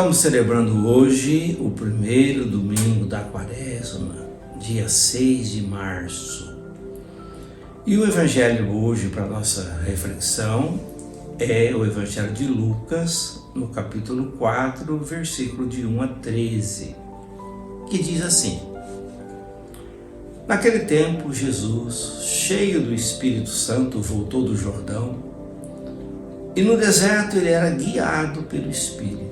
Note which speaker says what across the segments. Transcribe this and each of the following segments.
Speaker 1: Estamos celebrando hoje o primeiro domingo da Quaresma, dia 6 de março. E o evangelho hoje para nossa reflexão é o evangelho de Lucas, no capítulo 4, versículo de 1 a 13, que diz assim: Naquele tempo, Jesus, cheio do Espírito Santo, voltou do Jordão, e no deserto ele era guiado pelo Espírito.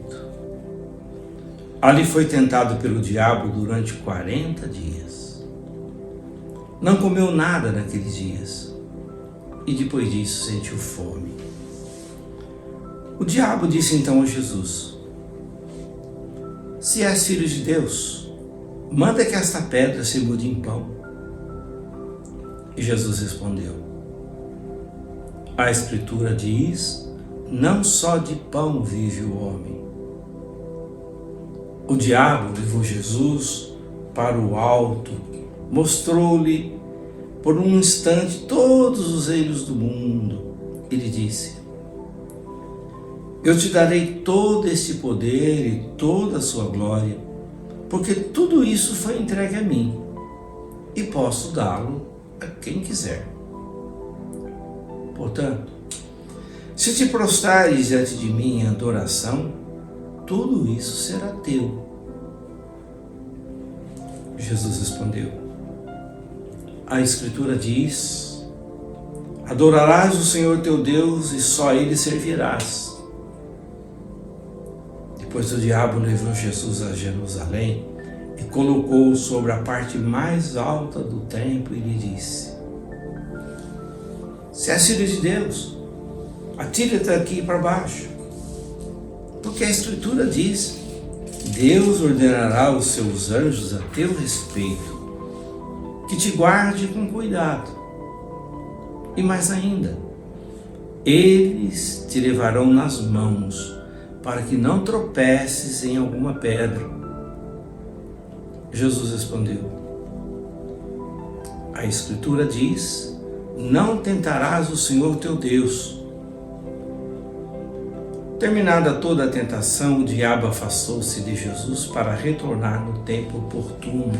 Speaker 1: Ali foi tentado pelo diabo durante 40 dias. Não comeu nada naqueles dias, e depois disso sentiu fome. O diabo disse então a Jesus: Se és filho de Deus, manda que esta pedra se mude em pão. E Jesus respondeu: A Escritura diz, não só de pão vive o homem. O diabo levou Jesus para o alto, mostrou-lhe por um instante todos os reinos do mundo. Ele disse: Eu te darei todo este poder e toda a sua glória, porque tudo isso foi entregue a mim, e posso dá-lo a quem quiser. Portanto, se te prostrares diante de mim em adoração, tudo isso será teu. Jesus respondeu: A Escritura diz, adorarás o Senhor teu Deus e só a Ele servirás. Depois o diabo levou Jesus a Jerusalém e colocou-o sobre a parte mais alta do templo e lhe disse: Se és filho de Deus, atira-te aqui para baixo, porque a Escritura diz, Deus ordenará aos seus anjos a teu respeito, que te guarde com cuidado. E mais ainda, eles te levarão nas mãos, para que não tropeces em alguma pedra. Jesus respondeu: A Escritura diz, não tentarás o Senhor teu Deus. Terminada toda a tentação, o diabo afastou-se de Jesus para retornar no tempo oportuno.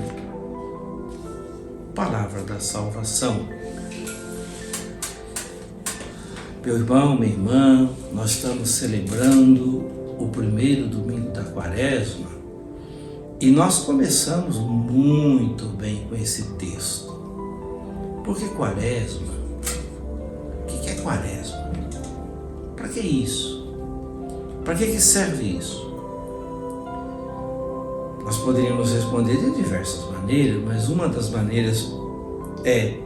Speaker 1: Palavra da salvação. Meu irmão, minha irmã, nós estamos celebrando o primeiro domingo da Quaresma e nós começamos muito bem com esse texto. Porque Quaresma? O que é Quaresma? Para que isso? Para que serve isso? Nós poderíamos responder de diversas maneiras, mas uma das maneiras é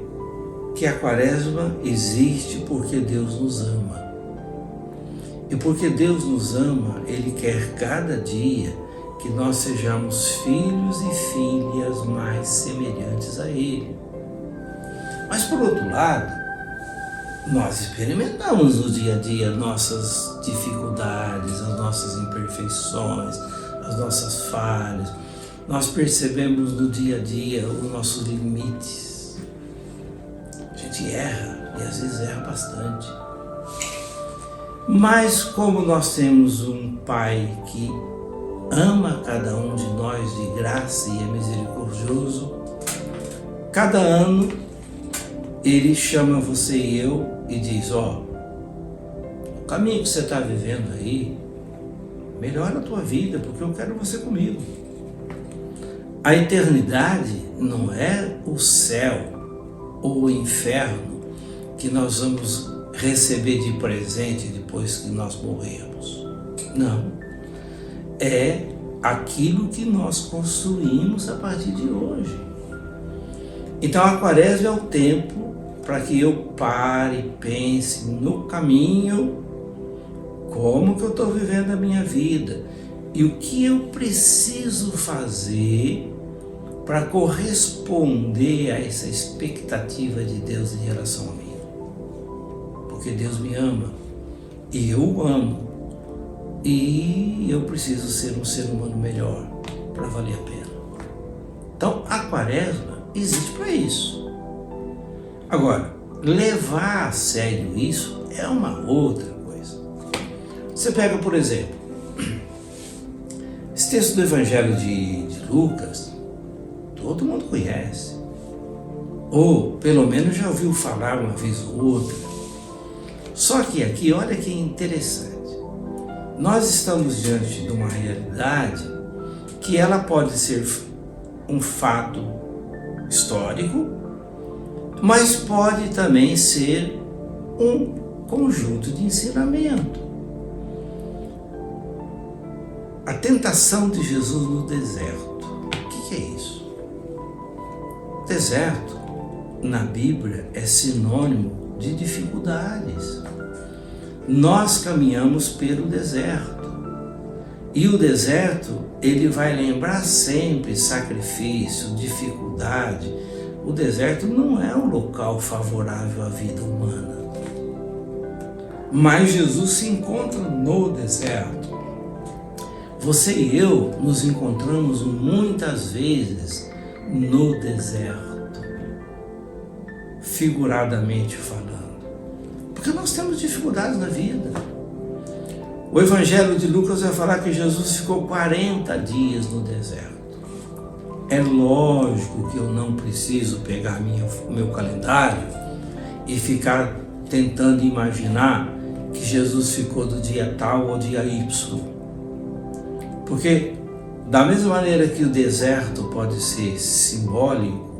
Speaker 1: que a Quaresma existe porque Deus nos ama. E porque Deus nos ama, Ele quer cada dia que nós sejamos filhos e filhas mais semelhantes a Ele. Mas por outro lado, nós experimentamos no dia a dia nossas dificuldades, as nossas imperfeições, as nossas falhas. Nós percebemos no dia a dia os nossos limites. A gente erra e às vezes erra bastante. Mas como nós temos um Pai que ama cada um de nós de graça e é misericordioso, cada ano Ele chama você e eu e diz: o caminho que você está vivendo aí, melhora a tua vida, porque eu quero você comigo. A eternidade não é o céu ou o inferno que nós vamos receber de presente depois que nós morrermos. Não. É aquilo que nós construímos a partir de hoje. Então a Quaresma é o tempo para que eu pare e pense no caminho, como que eu estou vivendo a minha vida e o que eu preciso fazer para corresponder a essa expectativa de Deus em relação a mim. Porque Deus me ama e eu o amo e eu preciso ser um ser humano melhor para valer a pena. Então a Quaresma existe para isso. Agora, levar a sério isso é uma outra coisa. Você pega, por exemplo, texto do Evangelho de Lucas, todo mundo conhece, ou pelo menos já ouviu falar uma vez ou outra. Só que aqui, olha que interessante, nós estamos diante de uma realidade que ela pode ser um fato histórico, mas pode também ser um conjunto de ensinamento. A tentação de Jesus no deserto. O que é isso? Deserto, na Bíblia, é sinônimo de dificuldades. Nós caminhamos pelo deserto. E o deserto, ele vai lembrar sempre sacrifício, dificuldade. O deserto não é um local favorável à vida humana. Mas Jesus se encontra no deserto. Você e eu nos encontramos muitas vezes no deserto, figuradamente falando, porque nós temos dificuldades na vida. O Evangelho de Lucas vai falar que Jesus ficou 40 dias no deserto. É lógico que eu não preciso pegar o meu calendário e ficar tentando imaginar que Jesus ficou do dia tal ao dia Y. Porque, da mesma maneira que o deserto pode ser simbólico,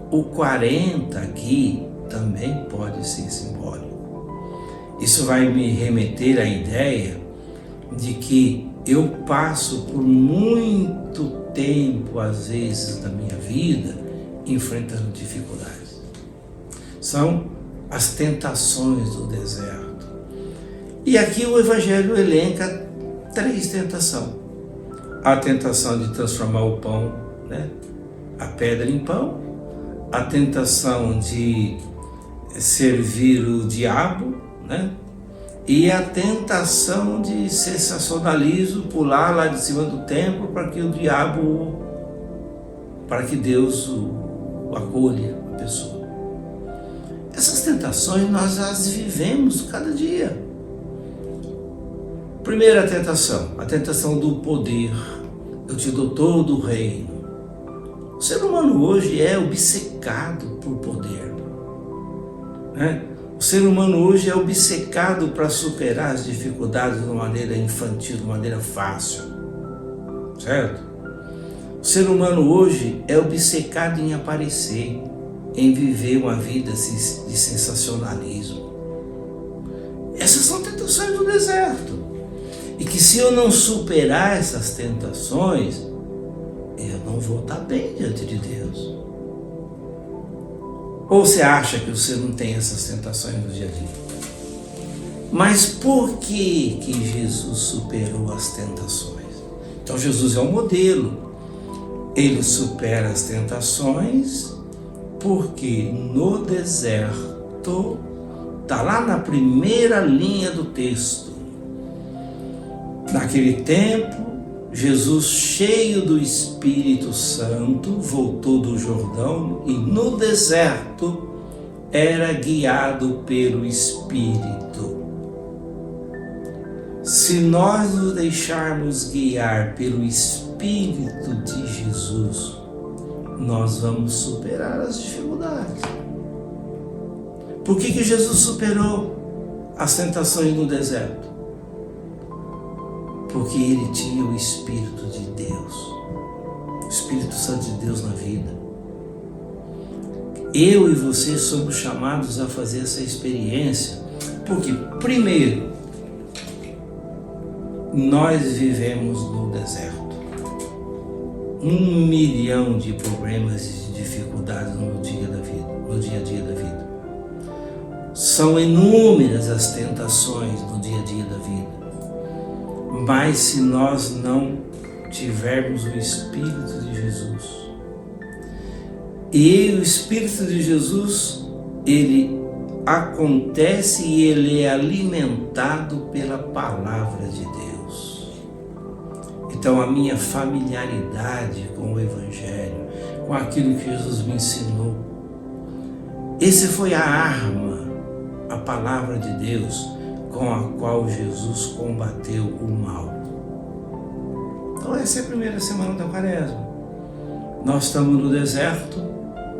Speaker 1: o 40 aqui também pode ser simbólico. Isso vai me remeter à ideia de que eu passo por muito tempo, às vezes, da minha vida, enfrentando dificuldades. São as tentações do deserto. E aqui o Evangelho elenca 3 tentações. A tentação de transformar o pão, a pedra em pão, a tentação de servir o diabo, e a tentação de sensacionalismo, pular lá de cima do templo para que Deus o acolha, a pessoa. Essas tentações nós as vivemos cada dia. Primeira tentação, a tentação do poder. Eu te dou todo o reino. O ser humano hoje é obcecado por poder. O ser humano hoje é obcecado para superar as dificuldades de uma maneira infantil, de uma maneira fácil. Certo? O ser humano hoje é obcecado em aparecer, em viver uma vida de sensacionalismo. Essas são tentações do deserto. E que se eu não superar essas tentações, eu não vou estar bem diante de Deus. Ou você acha que você não tem essas tentações no dia a dia? Mas por que Jesus superou as tentações? Então Jesus é um modelo. Ele supera as tentações porque no deserto, está lá na primeira linha do texto. Naquele tempo, Jesus, cheio do Espírito Santo, voltou do Jordão e no deserto era guiado pelo Espírito. Se nós nos deixarmos guiar pelo Espírito de Jesus, nós vamos superar as dificuldades. Por que Jesus superou as tentações no deserto? Porque ele tinha o Espírito de Deus, o Espírito Santo de Deus na vida. Eu e você somos chamados a fazer essa experiência, porque, primeiro, nós vivemos no deserto. 1 milhão de problemas e de dificuldades no dia a dia da vida. São inúmeras as tentações no dia a dia da vida. Mas se nós não tivermos o Espírito de Jesus, e o Espírito de Jesus, ele acontece e ele é alimentado pela palavra de Deus. Então a minha familiaridade com o Evangelho, com aquilo que Jesus me ensinou, esse foi a arma, a palavra de Deus, com a qual Jesus combateu o mal. Então Então essa é a primeira semana da Quaresma. Nós estamos no deserto,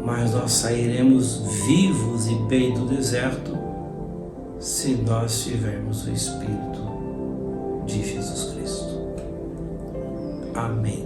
Speaker 1: mas nós sairemos vivos e bem do deserto se nós tivermos o Espírito de Jesus Cristo. Amém.